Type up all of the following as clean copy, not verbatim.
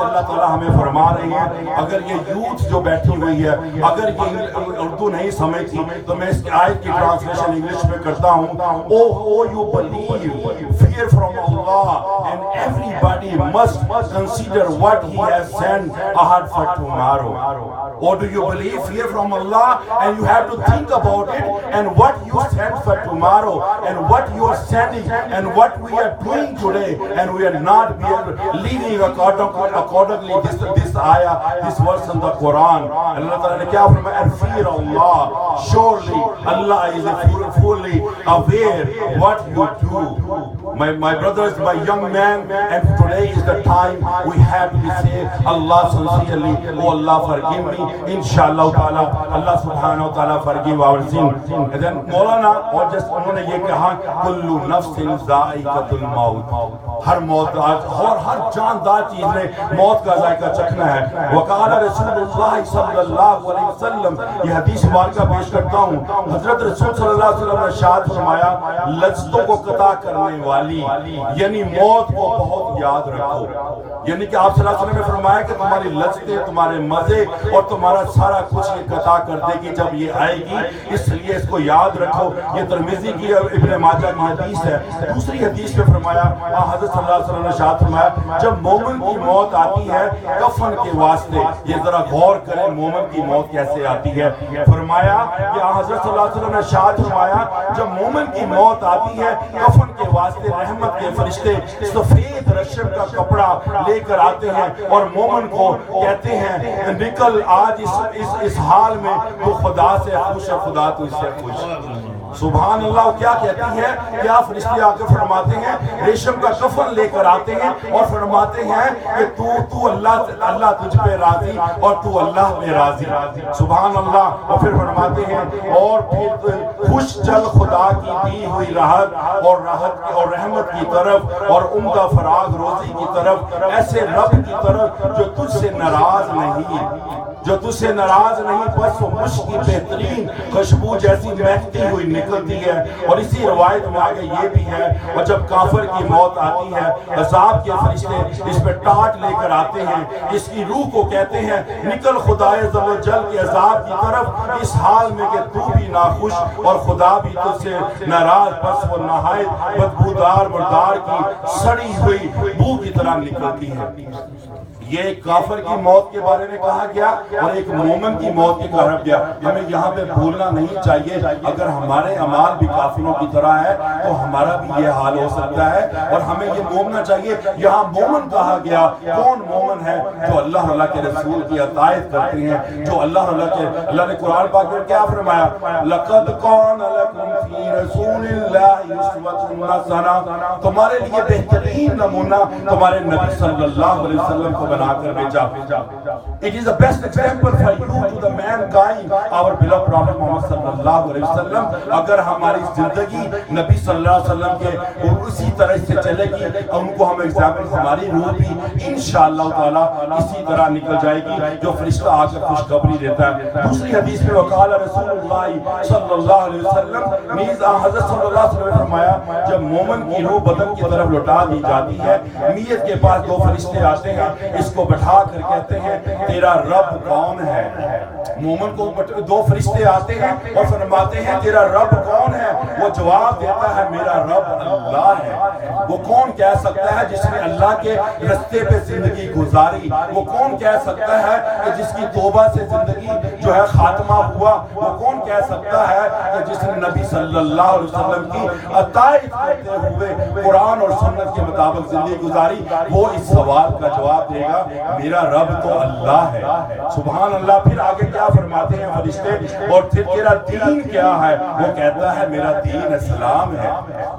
اللہ تعالیٰ ہمیں فرما رہے ہیں اگر یہ یوتھ جو بیٹھی ہوئی ہے اگر یہ اردو نہیں سمجھتی تو میں اس آیت کی ٹرانسلیشن انگلش میں کرتا ہوں. Oh you believe, fear from Allah and everybody must consider what He has sent ahead for tomorrow. Or do you believe, fear from Allah, and you have to think about it and what you sent for tomorrow and what you are sending and what we are doing today, and we are not living accordingly this ayah, this verse in the Quran. Allah Ta'ala ne kya farmaya? And fear Allah. Surely Allah is fully aware what you do. My brothers, my young man, and today is the time we have to say Allah sincerely, oh Allah forgive me. Inshallah ta'ala, Allah subhanahu wa ta'ala forgive our sin. And then Maulana اور جس انہوں نے یہ کہا کلو نفس ذائقۃ الموت، ہر موت اور ہر جاندار چیز نے موت کا ذائقہ چکھنا ہے. وقال رسول اللہ صلی اللہ علیہ وسلم، یہ حدیث مبارکہ پیش کرتا ہوں. حضرت رسول صلی اللہ علیہ وسلم نے ارشاد فرمایا لذتوں کو قطع کرنے والی یعنی موت کو بہت یاد رکھو. یعنی کہ آپ صلی اللہ علیہ وسلم نے فرمایا کہ تمہاری لذتیں، تمہارے مزے اور تمہارا سارا کچھ یہ قطع کر دے گی جب یہ آئے گی، اس لیے اس کو یاد رکھو. یہ ترمذی کی ابن ماجہ کی حدیث ہے. دوسری حدیث میں فرمایا حضرت صلی اللہ علیہ وسلم نے ارشاد فرمایا جب مومن کی موت آتی ہے کفن کے واسطے، یہ ذرا غور کریں مومن کی موت کیسے آتی ہے. فرمایا کہ حضرت صلی اللہ علیہ وسلم نے ارشاد فرمایا جب مومن کی موت آتی ہے کفن کے واسطے رحمت کے فرشتے سفید رشم کا کپڑا لے کر آتے ہیں اور مومن کو کہتے ہیں نکل آج اس حال میں تو خدا سے خوش ہے، خدا تو اس سے خوش. سبحان اللہ. کیا کہتی ہے؟ کیا فرشتے آ کے فرماتے ہیں ریشم کا کفن لے کر آتے ہیں اور فرماتے ہیں کہ تو اللہ تجھ پہ راضی اور تو اللہ پہ راضی. سبحان اللہ. اور پھر فرماتے ہیں اور پھر خوش چل خدا کی دی ہوئی راحت اور رحمت کی طرف اور عمدہ فراغ روزی کی طرف، ایسے رب کی طرف جو تجھ سے ناراض نہیں بس وہ مشک کی بہترین خوشبو جیسی مہکتی ہوئی نکلتی ہے. اور اسی روایت میں آگے یہ بھی ہے اور جب کافر کی موت آتی ہے عذاب کے فرشتے اس پہ ٹاٹ لے کر آتے ہیں، اس کی روح کو کہتے ہیں نکل خدائے عز و جل کے عذاب کی طرف اس حال میں کہ تو بھی ناخوش اور خدا بھی تجھ سے ناراض، بس وہ نہایت بدبودار مردار کی سڑی ہوئی بو کی طرح نکلتی ہے. یہ ایک کافر کی موت کے بارے میں کہا گیا اور ایک مومن کی موت کے کہا گیا. ہمیں یہاں پہ بھولنا نہیں چاہیے اگر ہمارے اعمال بھی کافروں کی طرح ہے تو ہمارا بھی یہ حال ہو سکتا ہے اور ہمیں یہ مومنا چاہیے. یہاں مومن کہا گیا. کون مومن ہے؟ جو اللہ کے رسول کی اطاعت کرتے ہیں، جو اللہ نے قرآن پاک میں کیا فرمایا لقد کان لکم فی رسول اللہ اسوۃ حسنہ، تمہارے لیے بہترین نمونہ تمہارے نبی صلی اللہ علیہ وسلم کو بنا کر بھیجا. It is the best example for you to the mankind, our beloved Prophet Muhammad صلی اللہ علیہ وسلم. اگر ہماری زندگی نبی صلی اللہ علیہ وسلم کے اسی طرح سے چلے گی ان کو ہم ایگزامپل، ہماری روح بھی انشاءاللہ تعالی اسی طرح نکل جائے گی جو فرشتہ آ کر خوشخبری دیتا ہے. دوسری حدیث میں وقال رسول اللہ صلی اللہ علیہ وسلم، نیز حضرت صلی اللہ علیہ وسلم نے فرمایا جب مومن کی روح بدن کی طرف لوٹا دی جاتی ہے میت کے پاس دو فرشتے آتے ہیں، اس کو بٹھا کر کہتے ہیں تیرا رب کون ہے. مومن کو دو فرشتے آتے ہیں اور فرماتے ہیں تیرا رب کون ہے؟ وہ جواب دیتا ہے میرا رب اللہ ہے. وہ کون کہہ سکتا ہے جس نے اللہ کے رستے پہ زندگی گزاری؟ وہ کون کہہ سکتا ہے کہ جس کی توبہ سے زندگی جو ہے خاتمہ ہوا؟ وہ کون کہہ سکتا ہے کہ جس نے نبی صلی اللہ علیہ وسلم کی اطاعت کرتے ہوئے قرآن اور سنت کے مطابق زندگی گزاری؟ وہ اس سوال کا جواب دے گا میرا رب تو اللہ ہے. سبحان اللہ. پھر آگے کیا فرماتے ہیں فرشتے اور پھر تیرا دین کیا ہے؟ وہ کہتا ہے میرا دین اسلام ہے.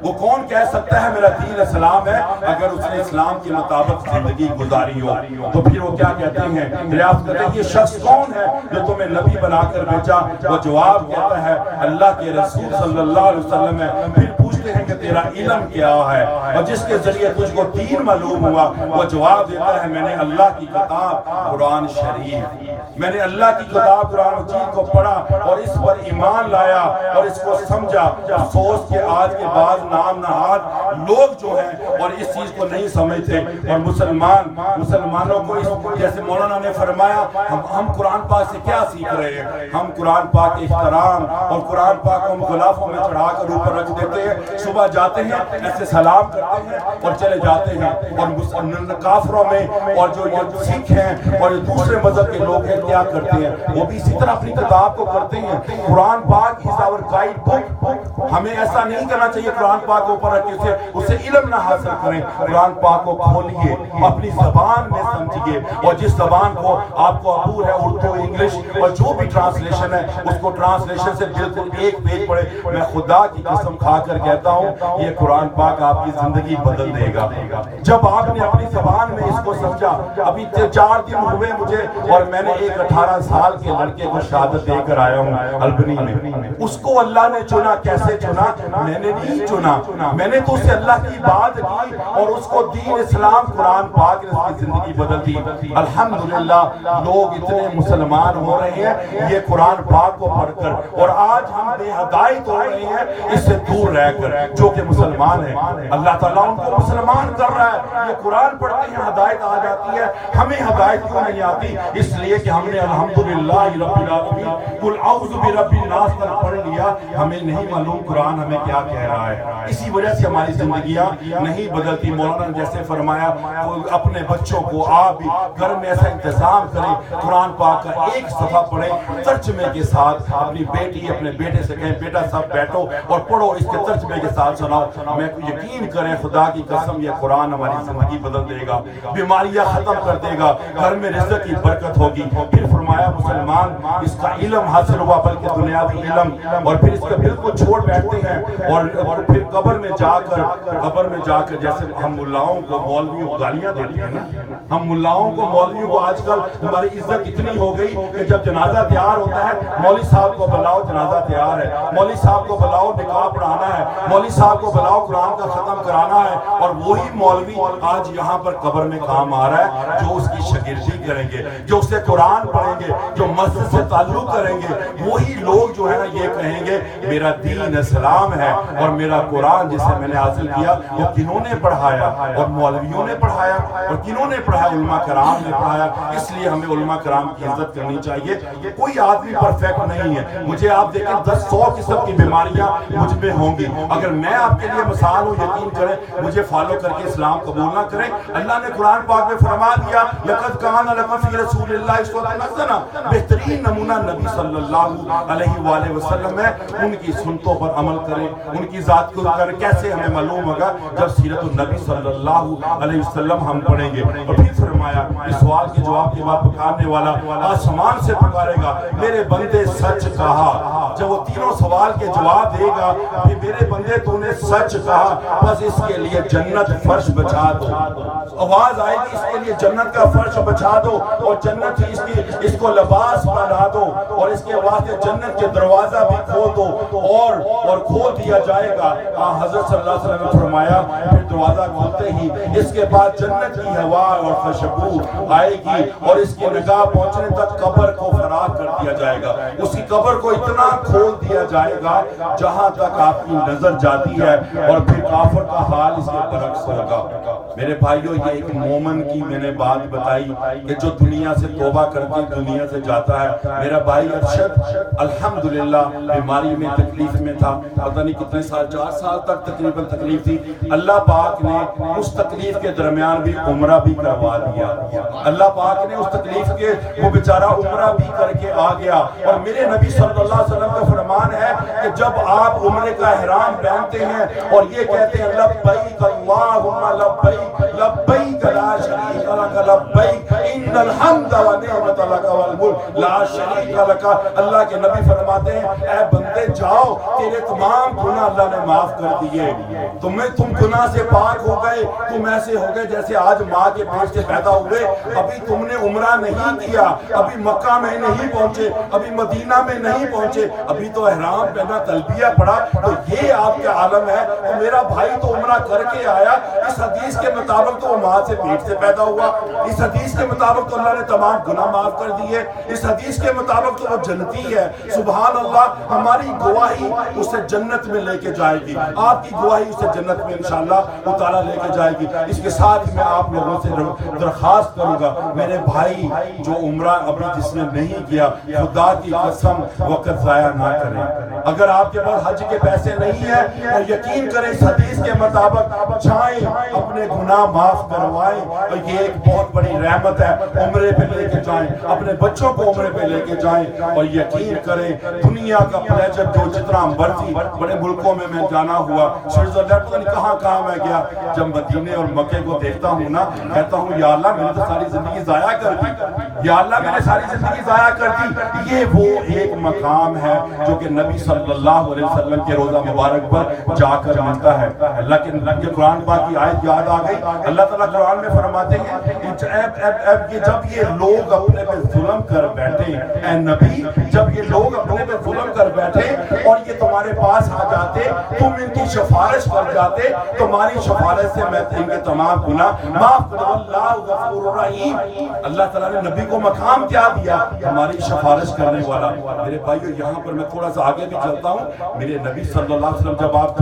وہ کون کہہ سکتا ہے میرا دین اسلام ہے اگر اس نے اسلام کے مطابق زندگی گزاری ہو؟ تو پھر وہ کیا کہتے ہیں؟ دریافت کرتے ہیں یہ شخص کون ہے جو تمہیں نبی بنا کر بھیجا؟ وہ جواب کہتا ہے اللہ کے رسول صلی اللہ علیہ وسلم ہے. پھر پوچھتے پوچھتے ہیں کہ تیرا علم کیا ہے اور جس کے ذریعے تجھ کو دین معلوم ہوا، وہ جواب دیتا ہے میں نے اللہ کی کتاب قرآن شریف، میں نے اللہ کی کتاب قرآن مجید کو پڑھا اور اس پر ایمان لایا اور اس کو سمجھا۔ افسوس کہ آج کے بعد نام نہاد لوگ جو ہیں اور اس چیز کو نہیں سمجھتے، اور مسلمانوں کو جیسے مولانا نے فرمایا ہم قرآن پاک سے کیا سیکھ رہے ہیں؟ ہم قرآن پاک کے احترام اور قرآن پاک کو ہم غلافوں میں چڑھا کر اوپر رکھ دیتے ہیں، صبح جاتے ہیں ایسے سلام کرتے ہیں اور چلے جاتے ہیں، اور کافروں میں اور جو سکھ ہیں اور دوسرے مذہب کے لوگ ہیں کیا کرتے ہیں؟ وہ بھی اسی طرح اپنی کتاب کو کرتے ہیں۔ قرآن پاک از آور گائیڈ بک، ہمیں ایسا نہیں کرنا چاہیے قرآن پاک کو اوپر رکھے اسے علم نہ حاصل کریں۔ قرآن پاک کو کھولیے، اپنی زبان میں سمجھیے، اور جس زبان کو آپ کو عبور ہے اردو، انگلش اور جو بھی ٹرانسلیشن ہے اس کو ٹرانسلیشن سے بالکل ایک پیج پڑھے۔ میں خدا کی قسم کھا کر کہتا ہوں یہ قرآن پاک آپ کی زندگی بدل دے گا جب آپ نے اپنی زبان میں اس کو سمجھا۔ ابھی 4 دن ہوئے مجھے اور میں نے ایک 18 سال کے لڑکے کو شہادت دے کر آیا ہوں البنی میں۔ اس کو اللہ نے چنا، کیسے چنا؟ میں نے نہیں چنا، میں نے تو اسے اللہ کی بات کی اور اس کو دین اسلام قرآن پاک نے اس کی زندگی بدل دی۔ الحمدللہ لوگ اتنے مسلمان ہو رہے ہیں یہ قرآن پاک کو پڑھ کر، اور آج ہم بے ہدایت ہو رہے ہیں اس سے دور رہ کر۔ جو کہ مسلمان ہیں اللہ تعالیٰ ان کو مسلمان کر رہا ہے، یہ قرآن پڑھتے ہیں ہدایت آ جاتی ہے، ہمیں ہدایت کیوں نہیں آتی؟ اس لیے کہ ہم نے الحمدللہ رب العالمین قل اعوذ برب الناس تک پڑھ لیا، ہمیں نہیں معلوم قرآن ہمیں کیا کہہ رہا ہے۔ اسی وجہ سے ہماری زندگیاں نہیں بدلتی۔ مولانا نے جیسے فرمایا اپنے بچوں کو آپ بھی گھر میں ایسا انتظام کریں، قرآن پاک کا ایک صفحہ پڑھیں ترجمے کے ساتھ، اپنی بیٹی اپنے بیٹے سے کہیں بیٹا سب بیٹھو اور پڑھو، اس کے ترجمے کے ساتھ سناؤ۔ میں یقین کریں خدا کی قسم یہ قرآن ہماری زندگی بدل دے گا، بیماریاں ختم کر دے گا، گھر میں رزق کی برکت ہوگی۔ پھر فرمایا مسلمان اس کا علم حاصل ہوا بلکہ دنیاوی علم، اور پھر اس کو بالکل چھوڑ بیٹھتے ہیں اور پھر قبر میں جا کر جیسے ہم ملاؤں کو مولویوں کو گالیاں دیتے ہیں نا، ہم ملاؤں کو مولویوں کو آج کل ہماری عزت اتنی ہو گئی کہ جب جنازہ تیار ہوتا ہے مولوی صاحب کو بلاؤ جنازہ تیار ہے، مولوی صاحب کو بلاؤ نکاح پڑھانا ہے، مولوی صاحب کو بلاؤ قرآن کا ختم کرانا ہے، اور وہی مولوی آج یہاں پر قبر میں کام آ رہا ہے جو اس کی شاگردی کریں گے، جو اسے قرآن پڑھیں گے، جو مسجد سے تعلق کریں گے، وہی لوگ جو ہے نا یہ کہیں گے میرا دین اسلام ہے اور میرا قرآن جسے میں نے حاصل کیا وہ کنہوں نے پڑھایا؟ اور مولویوں نے پڑھایا، اور کنہوں نے پڑھایا؟ علماء کرام نے پڑھایا۔ اس لیے ہمیں علماء کرام کی عزت کرنی چاہیے۔ کوئی آدمی پرفیکٹ نہیں ہے، مجھے آپ دیکھیں 100 قسم کی بیماریاں مجھ میں ہوں گی، اگر میں آپ کے لیے مثال ہوں یقین کریں مجھے فالو کر کے اسلام قبول نہ کریں۔ اللہ نے قرآن پاک میں فرما دیا لقد کان لکم فی رسول اللہ اسوۃ حسنہ، بہترین نمونہ نبی صلی اللہ علیہ وآلہ وسلم ہے، ان کی سنتوں پر عمل کریں، ان کی ذات کو کریں۔ کیسے ہمیں معلوم ہوگا؟ جب سیرت النبی صلی اللہ علیہ وسلم ہم پڑھیں گے۔ اور پھر فرمایا اس سوال کے جواب کے بعد پکارنے والا آسمان سے پکارے گا میرے بندے سچ کہا۔ جب وہ تینوں سوال کے جواب دے گا کہ میرے بندے تو نے سچ کہا، بس اس کے لیے جنت فرش بچا دو۔ آواز آئے گی اس کے لیے جنت کا فرش بچا دو اور جنت اس کو لباس پہنا دو اور اس کے واسطے جنت کے دروازہ بھی کھول دو اور کھول دیا جائے گا۔ حضرت صلی اللہ علیہ وسلم نے فرمایا پھر دروازہ کھولتے ہی اس کے بعد جنت کی ہوا اور خوشبو آئے گی اور اس کی نگاہ پہنچنے تک قبر کو فراغ کر دیا جائے گا۔ اس کی قبر کو اتنا کھول دیا جائے گا جہاں تک آپ کی نظر جاتی ہے، اور پھر کافر کا حال اس کے برعکس ہوگا۔ میرے بھائیو یہ ایک مومن کی میں نے بات بتائی کہ جو دنیا سے توبہ کر کے دنیا سے جاتا ہے۔ میرا بھائی ارشد الحمدللہ بیماری میں تکلیف میں تھا، پتہ نہیں کتنے سال 4 سال تک تقریباً تکلیف تھی۔ اللہ پاک نے اس تکلیف کے درمیان بھی عمرہ بھی کروا دیا۔ اللہ پاک نے اس تکلیف کے وہ بیچارہ عمرہ بھی کر کے آ گیا، اور میرے نبی صلی اللہ علیہ وسلم کا فرمان ہے کہ جب آپ عمرے کا احرام پہنتے ہیں اور یہ کہتے ہیں لبیک اللہم لبیک لبیک لا شریک لک لبیک ان الحمد ونعمت لک والملک لا شریک لک. اللہ کے نبی فرماتے ہیں اے بندے جاؤ تیرے تمام گناہ اللہ نے معاف کر دیے. تم گناہ سے پاک ہو گئے. تم ایسے ہو گئے جیسے آج ماں کے پیٹ سے پیدا ہوئے. ابھی تم نے عمرہ نہیں کیا, ابھی مکہ میں نہیں پہنچے, ابھی مدینہ میں نہیں پہنچے, ابھی تو احرام پہنا تلبیہ پڑھا, تو یہ آپ کا عالم ہے. تو میرا بھائی تو عمرہ کر کے آیا. اس حدیث کے مطابق تو وہ ماں سے پیٹ سے پیدا ہوا. اس حدیث کے مطابق تو اللہ نے تمام گناہ معاف کر دیے. اس حدیث کے مطابق تو وہ جنتی ہے. سبحان اللہ. ہماری گواہی اسے جنت میں لے کے جائے گی. آپ کی گواہی اسے جنت میں انشاءاللہ وہ تعالیٰ لے کے جائے گی. اس کے ساتھ میں آپ لوگوں سے درخواست کروں گا, میرے بھائی جو عمرہ ابھی جس نے نہیں کیا, خدا کی قسم وقت ضائع نہ کریں. اگر آپ کے پاس حج کے پیسے نہیں ہیں اور یقین کریں اس حدیث کے مطابق جائیں, اپنے گناہ معاف کروائیں. اور یہ ایک بہت بڑی رحمت ہے. عمرے پہ لے کے جائیں, اپنے بچوں کو عمرے پہ لے کے جائیں. اور یقین کریں دنیا کا پلیجر جو جتنا مرضی بڑے ملکوں میں جانا ہوا, سوئٹزرلینڈ پتہ نہیں کہاں میں گیا, جب مدینے اور مکے کو دیکھتا ہوں نا, کہتا ہوں یا اللہ میں نے تو ساری زندگی ضائع کر دی, یا اللہ میں نے ساری زندگی ضائع کر دی. یہ وہ ایک مقام ہے جو کہ نبی صلی اللہ علیہ وسلم کے روزہ مبارک پر جا کر ملتا ہے. اللہ کے قرآن پاک کی آیت یاد آ گئی. اللہ تعالیٰ قرآن میں فرماتے ہیں جب یہ لوگ اپنے پہ ظلم کر بیٹھے, اے نبی جب یہ لوگ اپنے پہ ظلم کر بیٹھے اور یہ تمہارے پاس آ جاتے, تم ان کی سفارش کر جاتے, تمہاری سفارش سے میں ان کے تمام گناہ معاف کر. اللہ غفور الرحیم. اللہ تعالیٰ نے نبی کو مقام کیا دیا, ہماری سفارش کرنے والا. میرے بھائیو یہاں پر میں تھوڑا سا آگے بھی چلتا ہوں. میرے نبی صلی اللہ علیہ وسلم جب آپ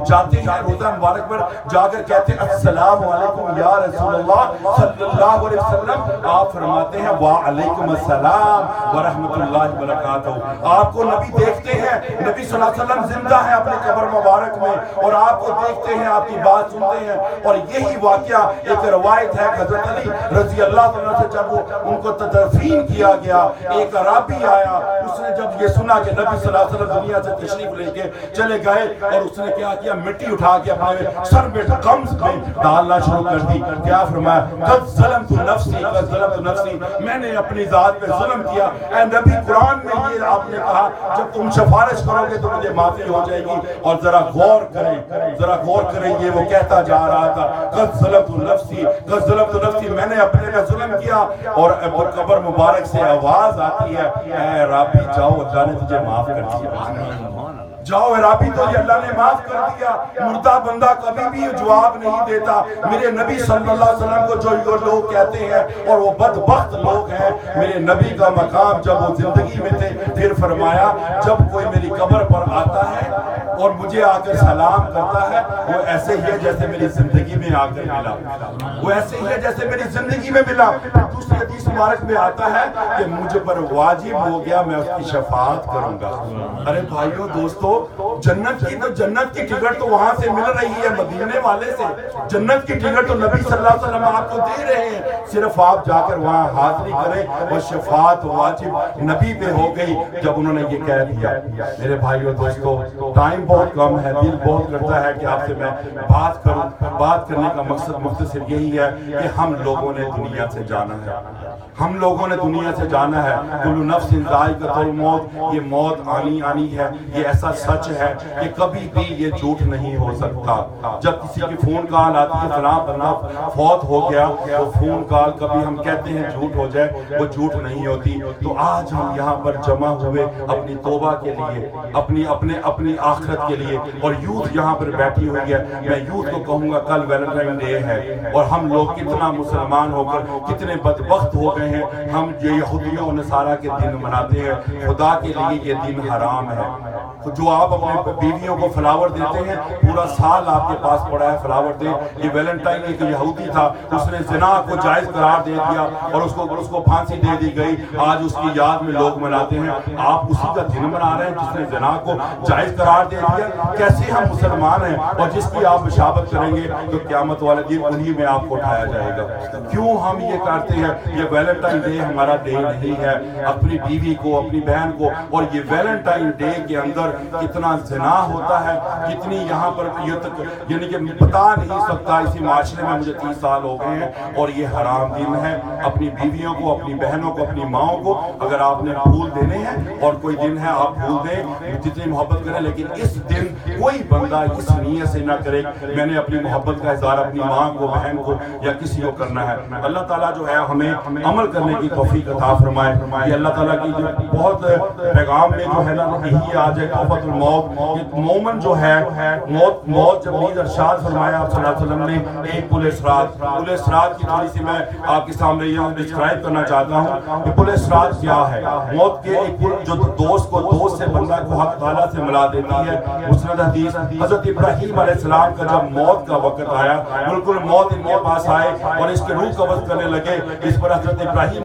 جاتے ہیں روزہ مبارک پر جا کر کہتے ہیں السلام علیکم یا رسول اللہ صلی اللہ علیہ وسلم, آپ فرماتے ہیں وعلیکم السلام ورحمۃ اللہ وبرکاتہ. آپ کو نبی دیکھتے ہیں, نبی صلی اللہ علیہ وسلم زندہ ہے اپنے قبر مبارک میں, اور آپ کو دیکھتے ہیں, آپ کی بات سنتے ہیں. اور یہی واقعہ ایک روایت ہے حضرت علی رضی اللہ عنہ سے, جب ان کو تدفین کیا گیا, ایک عربی آیا, اس نے جب یہ سنا کہ نبی صلی اللہ علیہ وسلم دنیا سے تشریف لے کے چلے گئے, اور اس نے کیا کیا, مٹی اٹھا کے اپنے سر میں قمص میں ڈالنا شروع کر دی. کیا فرمایا, قد ظلمت نفسی, قد ظلمت نفسی, میں نے اپنی ذات پہ ظلم کیا. اے نبی قرآن میں یہ آپ نے کہا جب تم سفارش کرو گے تو مجھے معافی ہو جائے گی. اور ذرا غور کریں, ذرا غور کریں, یہ وہ کہتا جا رہا تھا قد ظلمت نفسی, قد ظلمت نفسی, میں نے اپنے پہ ظلم کیا. اور قبر مبارک سے آواز آتی ہے اے رابی جاؤ اللہ نے تجھے معاف کر دیا, جاؤ رابی تو یہ اللہ نے معاف کر دیا. مردہ بندہ کبھی بھی جواب نہیں دیتا. میرے نبی صلی اللہ علیہ وسلم کو جو یہ لوگ کہتے ہیں اور وہ بدبخت لوگ ہیں, میرے نبی کا مقام جب وہ زندگی میں تھے, پھر فرمایا جب کوئی میری قبر پر آتا ہے اور مجھے آ کر سلام کرتا ہے, وہ ایسے ہی ہے جیسے میری زندگی میں آ کر ملا, وہ ایسے ہی ہے جیسے میری زندگی میں ملا. دوسری حدیث مبارک میں آتا ہے کہ مجھ پر واجب ہو گیا میں اس کی شفاعت کروں گا. ارے بھائیو دوستو, جنت کی ٹکٹ تو وہاں سے مل رہی ہے مدینے والے سے, جنت کی ٹکٹ تو نبی صلی اللہ علیہ وسلم آپ کو دے رہے ہیں, صرف آپ جا کر وہاں حاضری کریں. وہ شفاعت واجب نبی پہ ہو گئی جب انہوں نے یہ کہہ دیا. میرے بھائیو دوستو, ٹائم بہت کم ہے, دل بہت کرتا ہے کہ آپ سے میں بات کروں. بات کرنے کا مقصد مختصر یہی ہے کہ ہم لوگوں نے دنیا سے جانا ہے, ہم لوگوں نے دنیا سے جانا ہے. کل نفس ذائقۃ الموت, یہ موت آنی ہے. یہ ایسا سچ ہے کہ کبھی بھی یہ جھوٹ نہیں ہو سکتا. جب کسی کی فون کال آتی ہے فلاں بندہ فوت ہو گیا, وہ فون کال کبھی ہم کہتے ہیں جھوٹ ہو جائے, وہ جھوٹ نہیں ہوتی. تو آج ہم یہاں پر جمع ہوئے اپنی توبہ کے لیے, اپنی آخرت کے لیے, اور یوتھ یہاں پر بیٹھی ہوئی ہے. میں یوتھ کو کہوں گا کل ویلنٹائن ڈے ہے, اور ہم لوگ کتنا مسلمان ہو کر کتنے بدبخت ہو گئے ہیں. ہم یہ یہودیوں اور نصارہ کے دن مناتے ہیں, خدا کے لیے یہ دن حرام ہے. جو آپ اپنے بیویوں کو فلاور دیتے ہیں, پورا سال آپ کے پاس پڑا ہے فلاور دیں. یہ ویلنٹائن ایک یہودی تھا, اس نے زنا کو جائز قرار دے دیا اور اس کو پھانسی دے دی گئی. آج اس کی یاد میں لوگ مناتے ہیں. آپ اسی کا دن منا رہے ہیں جس نے زنا کو جائز قرار دے یہ کیسے ہم مسلمان ہیں اور جس کی آپ مشابہت کریں گے تو قیامت والے دن انہی میں آپ کو اٹھایا جائے گا. کیوں ہم یہ کرتے ہیں؟ یہ ویلنٹائن ڈے ہمارا ڈے نہیں ہے. اپنی بیوی کو، اپنی بہن کو، اور یہ ویلنٹائن ڈے کے اندر کتنا زنا ہوتا ہے، کتنی یہاں پر یعنی کہ بتا نہیں سکتا. اسی معاشرے میں مجھے 30 سال ہو گئے ہیں اور یہ حرام دن ہے. اپنی بیویوں کو، اپنی بہنوں کو، اپنی ماؤں کو اگر آپ نے پھول دینے ہیں اور کوئی دن ہے آپ پھول دیں، جتنی محبت کریں، لیکن اس دن کوئی بندہ اس نیت سے نہ کرے میں نے اپنی محبت کا اظہار اپنی ماں کو، بہن کو یا کسی کو کرنا ہے. اللہ تعالیٰ جو ہے ہمیں عمل کرنے کی توفیق عطا فرمائے. یہ اللہ تعالیٰ کی جو بہت پیغام میں جو ہے نا یہی آج ہے توبۃ الموت. مومن جو ہے موت جب نیز ارشاد فرمایا آپ صلی اللہ علیہ وسلم نے ایک پل صراط کی تھوڑی سی میں آپ کے سامنے یہ ڈسکرائب کرنا چاہتا ہوں کہ پل صراط کیا ہے. موت کے ایک پل جو دوست کو دوست سے بندہ کو حق تعالیٰ سے ملا دیتی ہے. مسند حدیث حضرت ابراہیم علیہ السلام کا جب موت کا وقت آیا، بالکل موت ان کے پاس آئے اور اس کے روح قبض کرنے لگے. اس پر حضرت ابراہیم